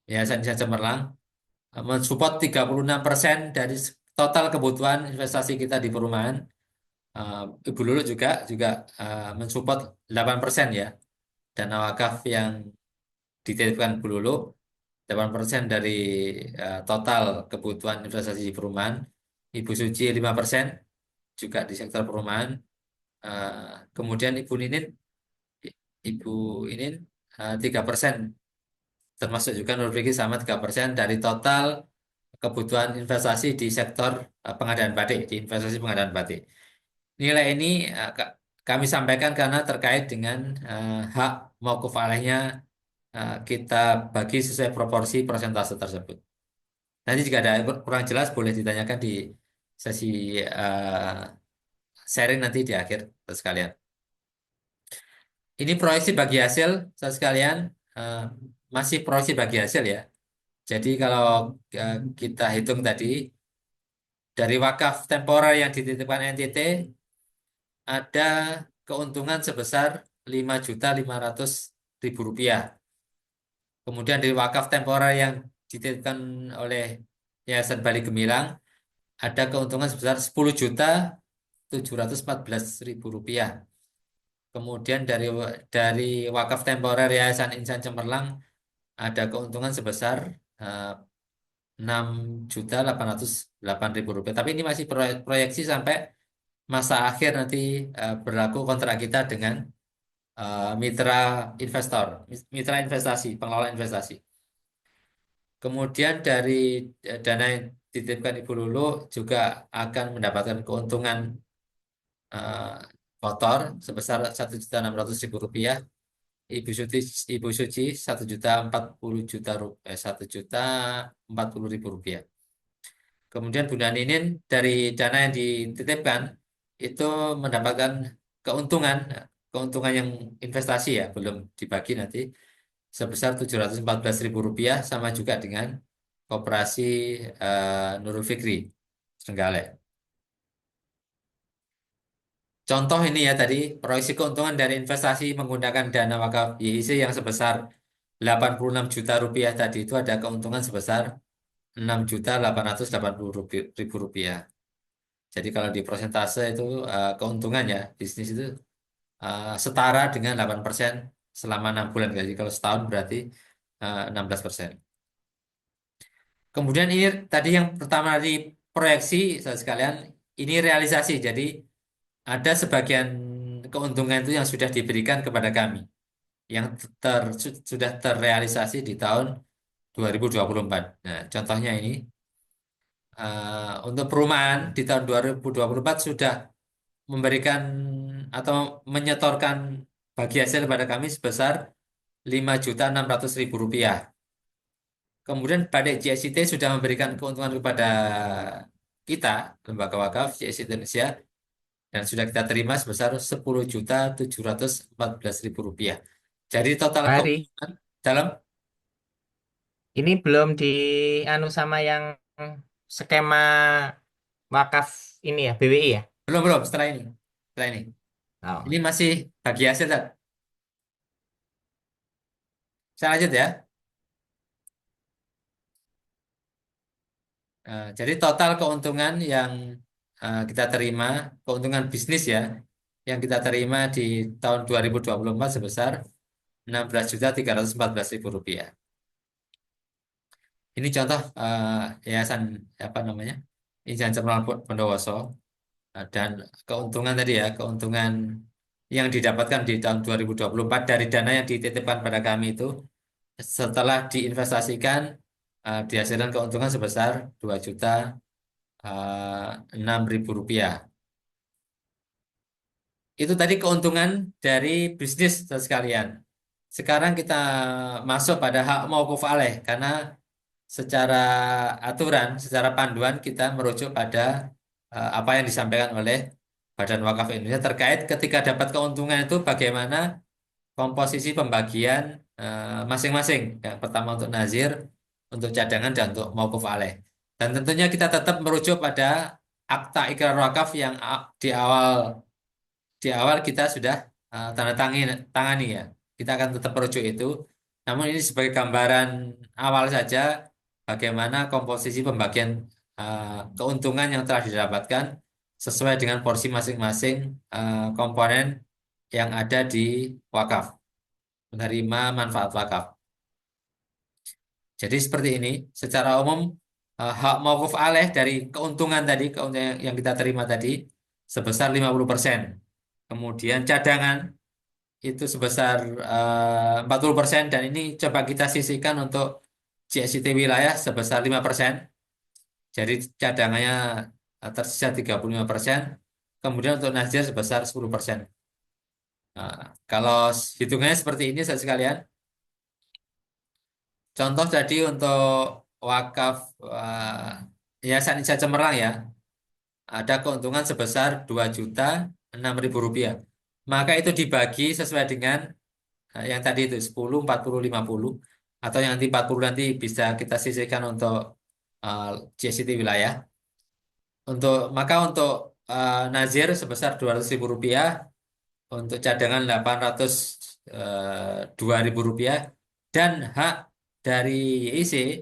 Yayasan Indonesia Cemerlang mensupport 36% dari total kebutuhan investasi kita di perumahan. Eh, Ibu Lulu juga mensupport 8% ya. Dana wakaf yang dititipkan Bu Lulu 8% dari total kebutuhan investasi di perumahan. Ibu Suci 5% juga di sektor perumahan. Kemudian Ibu Inin 3%, termasuk juga Nur Fikri sama 3% dari total kebutuhan investasi di sektor pengadaan batik, di investasi pengadaan batik. Nilai ini kami sampaikan karena terkait dengan hak mauquf alaihnya kita bagi sesuai proporsi persentase tersebut. Nanti jika ada kurang jelas boleh ditanyakan di sesi sharing nanti di akhir sekalian. Ini proyeksi bagi hasil sekalian eh, masih proyeksi bagi hasil ya. Jadi kalau kita hitung tadi dari wakaf temporer yang dititipkan NTT ada keuntungan sebesar 5.500.000 rupiah. Kemudian dari wakaf temporer yang dititipkan oleh Yayasan Bali Gemilang ada keuntungan sebesar 10.714.000 rupiah. Kemudian dari wakaf temporer Yayasan Insan Cemerlang ada keuntungan sebesar eh, 6.808.000 rupiah. Tapi ini masih proyeksi sampai masa akhir nanti berlaku kontrak kita dengan mitra investor, mitra investasi, pengelola investasi. Kemudian dari dana yang dititipkan Ibu Lulu juga akan mendapatkan keuntungan eh, kotor sebesar 1.600.000 rupiah. Ibu Suci, Ibu Suci 1.040.000 rupiah. Kemudian Bunda Ninin dari dana yang dititipkan itu mendapatkan keuntungan, keuntungan yang investasi ya, belum dibagi nanti sebesar 714.000 rupiah sama juga dengan Koperasi Nurul Fikri Trenggalek. Contoh ini ya tadi proyeksi keuntungan dari investasi menggunakan dana wakaf YIC yang sebesar 86 juta rupiah tadi itu ada keuntungan sebesar 6.880.000 rupiah. Jadi kalau di persentase itu keuntungannya bisnis itu setara dengan 8% selama 6 bulan. Jadi kalau setahun berarti 16%. Kemudian ini tadi yang pertama di proyeksi, saudara sekalian, ini realisasi. Jadi ada sebagian keuntungan itu yang sudah diberikan kepada kami, yang sudah terrealisasi di tahun 2024. Nah, contohnya ini, untuk perumahan di tahun 2024 sudah memberikan atau menyetorkan bagi hasil kepada kami sebesar 5.600.000 rupiah. Kemudian pada JSIT sudah memberikan keuntungan kepada kita, Lembaga Wakaf JSIT Indonesia, dan sudah kita terima sebesar 10.714.000 rupiah. Jadi total Hari. keuntungan dalam Ini belum di anu sama yang skema wakaf ini ya, BWI ya? Belum, belum, setelah ini. Setelah ini. Oh, Ini masih bagi hasil, Tat. Saya lanjut ya. Jadi total keuntungan yang kita terima, keuntungan bisnis ya, yang kita terima di tahun 2024 sebesar 16.314.000 rupiah. Ini contoh yayasan apa namanya? Yayasan Cemerlang Bondowoso. Dan keuntungan tadi ya, keuntungan yang didapatkan di tahun 2024 dari dana yang dititipkan pada kami itu setelah diinvestasikan dihasilkan keuntungan sebesar 2.006.000 rupiah. Itu tadi keuntungan dari bisnis sekalian. Sekarang kita masuk pada hak mauquf alaih karena secara aturan, secara panduan kita merujuk pada apa yang disampaikan oleh Badan Wakaf Indonesia terkait ketika dapat keuntungan itu bagaimana komposisi pembagian masing-masing. Yang pertama untuk nazir, untuk cadangan dan untuk mauquf alaih. Dan tentunya kita tetap merujuk pada akta ikrar wakaf yang di awal kita sudah tanda tangani ya. Kita akan tetap merujuk itu. Namun ini sebagai gambaran awal saja bagaimana komposisi pembagian keuntungan yang telah didapatkan sesuai dengan porsi masing-masing komponen yang ada di wakaf, menerima manfaat wakaf. Jadi seperti ini, secara umum hak mauquf alaih dari keuntungan tadi, keuntungan yang kita terima tadi sebesar 50%. Kemudian cadangan itu sebesar 40% dan ini coba kita sisihkan untuk JSIT wilayah sebesar 5%. Jadi cadangannya tersisa 35%. Kemudian untuk Nasdaq sebesar 10%. Nah, kalau hitungannya seperti ini saudara sekalian. Contoh tadi untuk wakaf Yayasan Insa Cemerlang ya, ada keuntungan sebesar 2.006.000 rupiah. Maka itu dibagi sesuai dengan yang tadi itu 10, 40, 50 atau yang nanti 40 nanti bisa kita sisihkan untuk uh, JST wilayah. Maka untuk Nazir sebesar 200.000 rupiah, untuk cadangan 802.000 rupiah dan hak dari YIC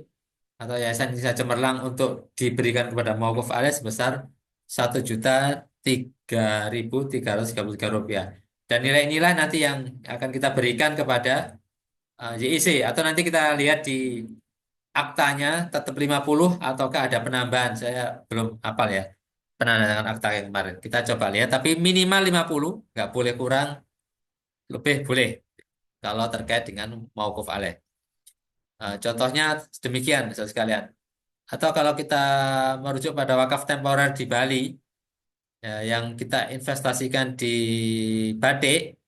atau Yayasan Indonesia Cemerlang untuk diberikan kepada mauquf alaih sebesar 1.003.333 rupiah. Dan nilai inilah nanti yang akan kita berikan kepada YIC atau nanti kita lihat di aktanya tetap 50 ataukah ada penambahan. Saya belum hafal ya penandatangan akta yang kemarin. Kita coba lihat tapi minimal 50, nggak boleh kurang, lebih boleh kalau terkait dengan mauquf alaih. Contohnya demikian, saudara sekalian. Atau kalau kita merujuk pada wakaf temporer di Bali, ya, yang kita investasikan di batik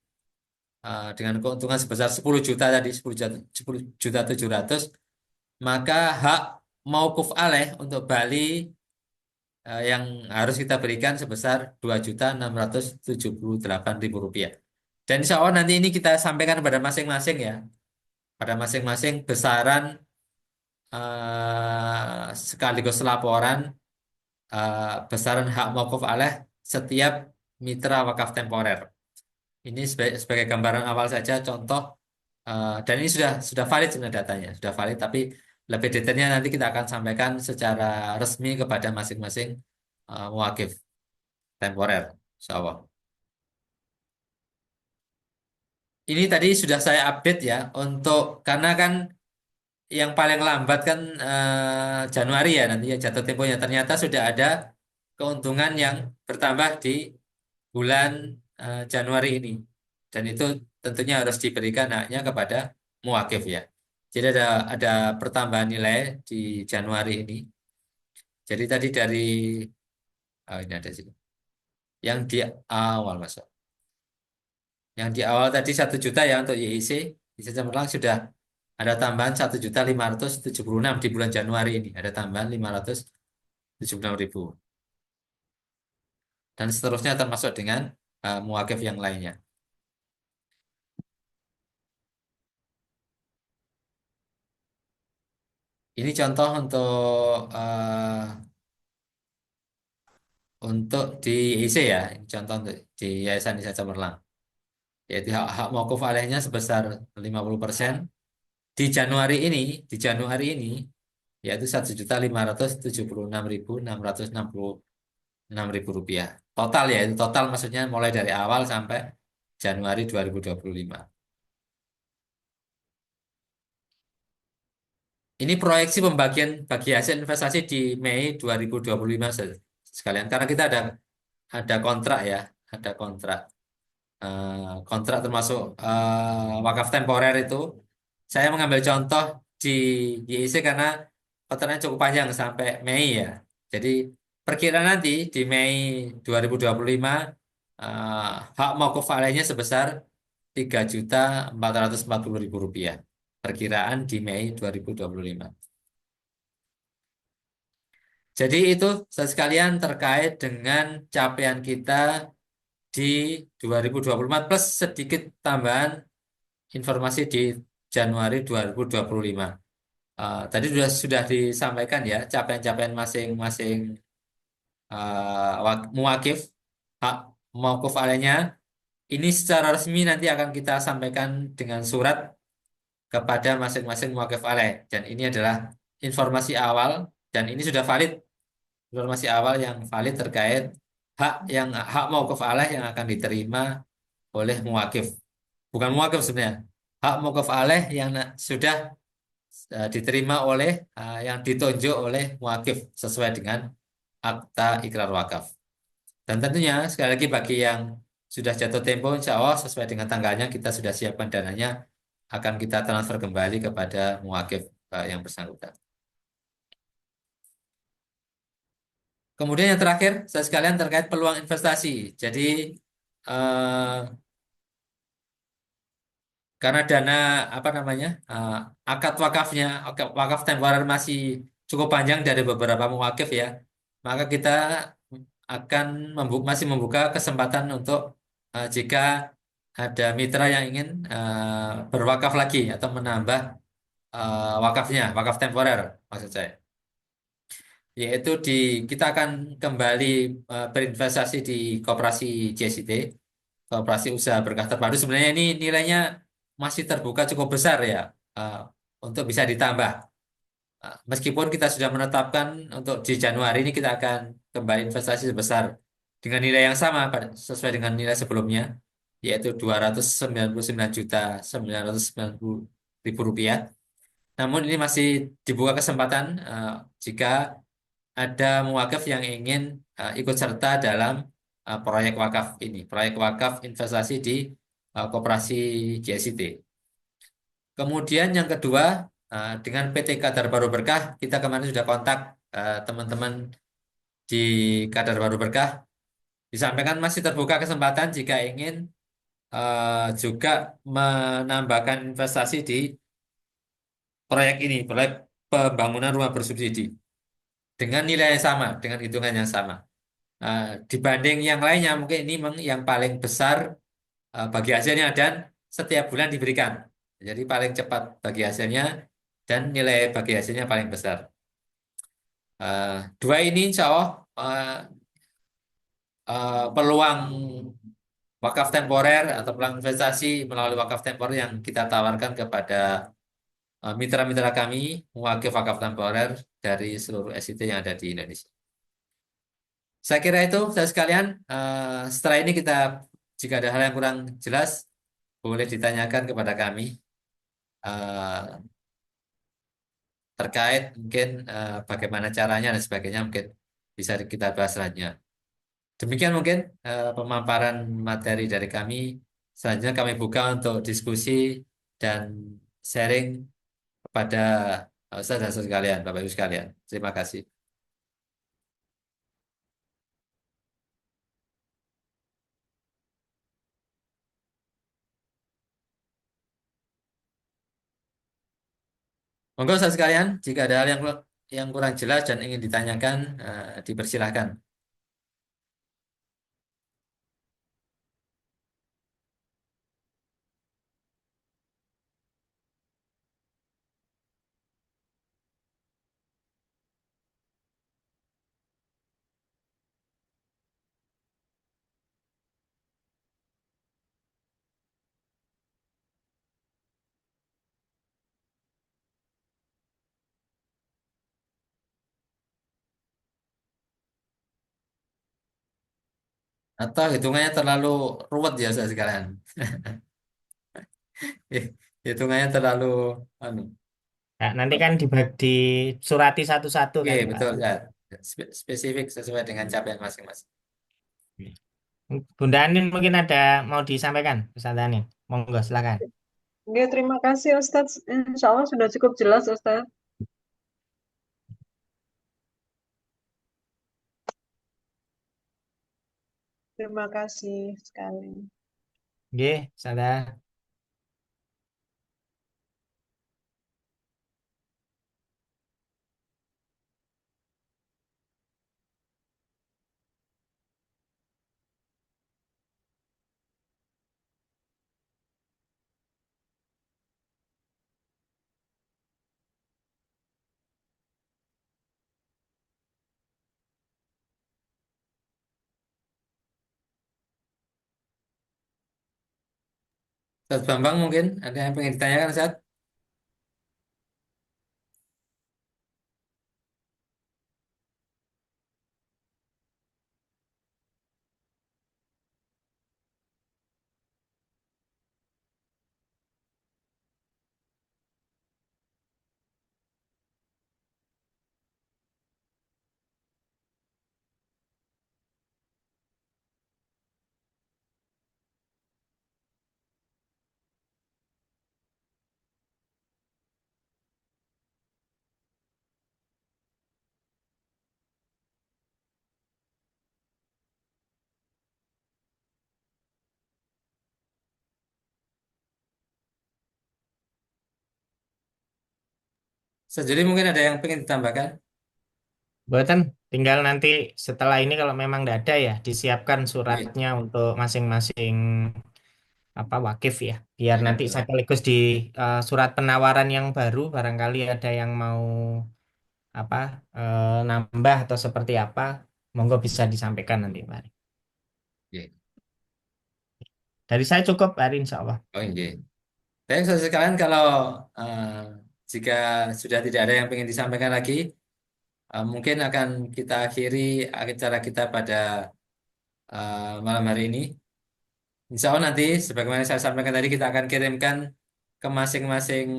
dengan keuntungan sebesar 10 juta tadi, 10.700.000, maka hak mauquf alaih untuk Bali yang harus kita berikan sebesar 2.678.000 rupiah. Dan insya Allah nanti ini kita sampaikan pada masing-masing ya, pada masing-masing besaran sekaligus laporan besaran hak mauquf alaih setiap mitra wakaf temporer. Ini sebagai gambaran awal saja contoh dan ini sudah valid sebenarnya datanya, sudah valid tapi lebih detailnya nanti kita akan sampaikan secara resmi kepada masing-masing muwakif temporer, insya Allah. Ini tadi sudah saya update ya untuk karena kan yang paling lambat kan Januari ya nanti ya jatuh temponya ternyata sudah ada keuntungan yang bertambah di bulan Januari ini dan itu tentunya harus diberikan haknya kepada muwakif ya. Jadi ada pertambahan nilai di Januari ini. Jadi tadi dari ini ada sih yang di awal masuk. Yang di awal tadi 1 juta ya untuk YIC di Cemerlang sudah ada tambahan 1.576 di bulan Januari ini. Ada tambahan 576.000 dan seterusnya termasuk dengan muwakif yang lainnya. Ini contoh untuk di YIC ya. Ini contoh untuk di Yayasan Indonesia Cemerlang. Yaitu hak mauquf alaihnya sebesar 50%. Di Januari ini yaitu 1.576.666 rupiah. Total ya, itu total maksudnya mulai dari awal sampai Januari 2025. Ini proyeksi pembagian bagi hasil investasi di Mei 2025 sekalian. Karena kita ada kontrak ya, ada kontrak. Kontrak termasuk wakaf temporer itu. Saya mengambil contoh di YIC karena kontraknya cukup panjang sampai Mei ya. Jadi perkiraan nanti di Mei 2025 eh, hak mauquf alaihnya sebesar 3.440.000 rupiah. Perkiraan di Mei 2025. Jadi itu sekalian terkait dengan capaian kita di 2024 plus sedikit tambahan informasi di Januari 2025. Tadi sudah disampaikan ya capaian-capaian masing-masing muakif hak mauquf alaihnya. Ini secara resmi nanti akan kita sampaikan dengan surat kepada masing-masing muakif alaih. Dan ini adalah informasi awal dan ini sudah valid informasi awal yang valid terkait hak mauquf alaih yang akan diterima oleh muakif. Bukan muakif sebenarnya. Hak mauquf alaih yang sudah diterima oleh yang ditunjuk oleh muakif sesuai dengan akta ikrar wakaf. Dan tentunya sekali lagi bagi yang sudah jatuh tempo, insya Allah sesuai dengan tanggalnya kita sudah siapkan dananya akan kita transfer kembali kepada muakif yang bersangkutan. Kemudian yang terakhir, saya sekalian terkait peluang investasi. Jadi eh, karena dana apa namanya akad wakaf temporer masih cukup panjang dari beberapa muwakif ya, maka kita akan masih membuka kesempatan untuk jika ada mitra yang ingin berwakaf lagi atau menambah wakaf temporer maksud saya, yaitu kita akan kembali berinvestasi di koperasi JSIT, Koperasi Usaha Berkah Terpadu. Sebenarnya ini nilainya masih terbuka cukup besar ya eh, untuk bisa ditambah. Meskipun kita sudah menetapkan untuk di Januari ini kita akan kembali investasi sebesar dengan nilai yang sama sesuai dengan nilai sebelumnya yaitu 299.990.000 rupiah. Namun ini masih dibuka kesempatan jika ada muwakaf yang ingin ikut serta dalam proyek wakaf ini, proyek wakaf investasi di Koperasi JSIT. Kemudian yang kedua, dengan PT Kadar Baru Berkah, kita kemarin sudah kontak teman-teman di Kadar Baru Berkah, disampaikan masih terbuka kesempatan jika ingin juga menambahkan investasi di proyek ini, proyek pembangunan rumah bersubsidi dengan nilai yang sama, dengan hitungan yang sama. Eh, dibanding yang lainnya mungkin ini memang yang paling besar bagi hasilnya dan setiap bulan diberikan. Jadi paling cepat bagi hasilnya dan nilai bagi hasilnya paling besar. Dua ini insya Allah peluang wakaf temporer atau peluang investasi melalui wakaf temporer yang kita tawarkan kepada mitra-mitra kami, wakaf temporer dari seluruh SIT yang ada di Indonesia. Saya kira itu, saya sekalian. Setelah ini jika ada hal yang kurang jelas, boleh ditanyakan kepada kami eh, terkait mungkin bagaimana caranya dan sebagainya mungkin bisa kita bahas selanjutnya. Demikian mungkin pemaparan materi dari kami. Selanjutnya kami buka untuk diskusi dan sharing kepada Ustaz dan Saudara sekalian, Bapak Ibu sekalian. Terima kasih. Monggo Ustaz sekalian, jika ada hal yang kurang jelas dan ingin ditanyakan, dipersilahkan. Atau hitungannya terlalu ruwet ya saya sekalian. Hitungannya terlalu anu. Nah, nanti kan surati satu-satu Oke, kan, Pak. betul ya. Spesifik sesuai dengan capaian masing-masing. Bunda Anin mungkin ada mau disampaikan, Ustaz Anin. Monggo, silakan. Oke, terima kasih Ustadz. Insya Allah sudah cukup jelas Ustadz. Terima kasih sekali. Nggih, Ustazah. Ustaz Bambang mungkin ada yang pengen ditanyakan Ustaz? Sejujurnya mungkin ada yang pengen ditambahkan? Buatan tinggal nanti setelah ini kalau memang tidak ada ya disiapkan Iya, suratnya untuk masing-masing apa wakif ya. Biar iya, nanti betul. sekaligus di surat penawaran yang baru barangkali ada yang mau apa nambah atau seperti apa, monggo bisa disampaikan nanti, Pak. Iya. Dari saya cukup hari insya Allah. Oh iya. Baik, saudara sekalian, kalau eh, jika sudah tidak ada yang ingin disampaikan lagi, mungkin akan kita akhiri acara kita pada malam hari ini. Insya Allah nanti, sebagaimana saya sampaikan tadi, kita akan kirimkan ke masing-masing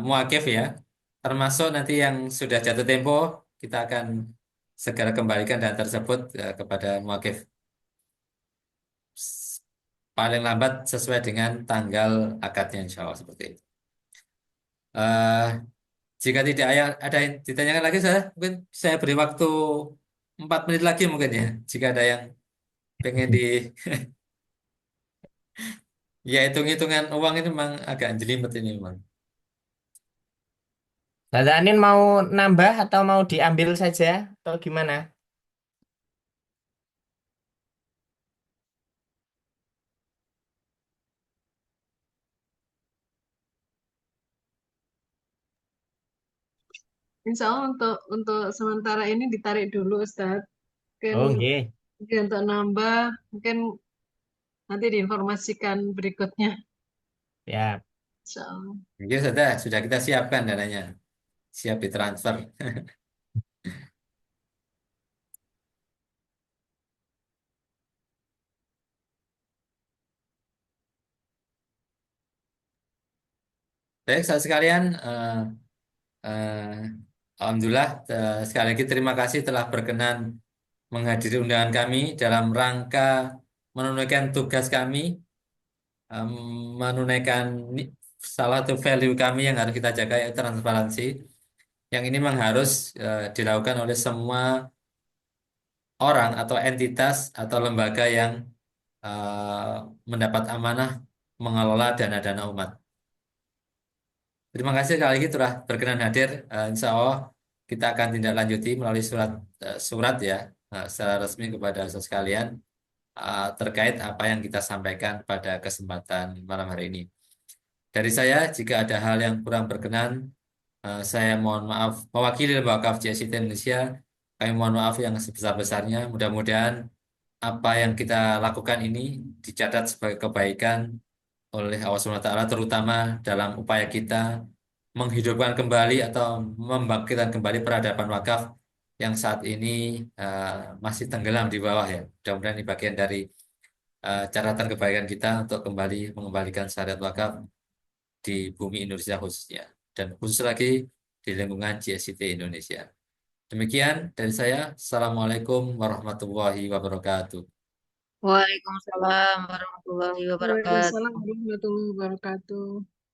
muakif ya, termasuk nanti yang sudah jatuh tempo, kita akan segera kembalikan data tersebut kepada muakif paling lambat sesuai dengan tanggal akadnya, insya Allah seperti itu. Eh, Jika tidak ada yang ditanyakan lagi, saya mungkin saya beri waktu 4 menit lagi mungkin ya. Jika ada yang pengen di, ya hitung-hitungan uang ini memang agak jelimet ini memang. Ustaz Anin mau nambah atau mau diambil saja atau gimana? Insya Allah untuk sementara ini ditarik dulu Ustadz. Mungkin, Oh, nggih. mungkin untuk nambah, mungkin nanti diinformasikan berikutnya. Ya. Insya Allah. Ya sudah kita siapkan dananya, siap ditransfer. Baik, saudara sekalian, eh, Alhamdulillah, sekali lagi terima kasih telah berkenan menghadiri undangan kami dalam rangka menunaikan tugas kami, em, menunaikan salah satu value kami yang harus kita jaga yaitu transparansi. Yang ini memang harus dilakukan oleh semua orang atau entitas atau lembaga yang mendapat amanah mengelola dana-dana umat. Terima kasih sekali lagi telah berkenan hadir. Insya Allah kita akan tindak lanjuti melalui surat ya, secara resmi kepada saudara sekalian terkait apa yang kita sampaikan pada kesempatan malam hari ini. Dari saya, jika ada hal yang kurang berkenan, saya mohon maaf mewakili Lembaga Wakaf JST Indonesia. Kami mohon maaf yang sebesar-besarnya. Mudah-mudahan apa yang kita lakukan ini dicatat sebagai kebaikan oleh Allah SWT, terutama dalam upaya kita menghidupkan kembali atau membangkitkan kembali peradaban wakaf yang saat ini eh, masih tenggelam di bawah ya. Mudah-mudahan ini bagian dari catatan kebaikan kita untuk kembali mengembalikan syariat wakaf di bumi Indonesia khususnya. Dan khusus lagi di lingkungan GSIT Indonesia. Demikian dari saya. Assalamualaikum warahmatullahi wabarakatuh. Waalaikumsalam warahmatullahi Waalaikumsalam wabarakatuh. warahmatullahi wabarakatuh.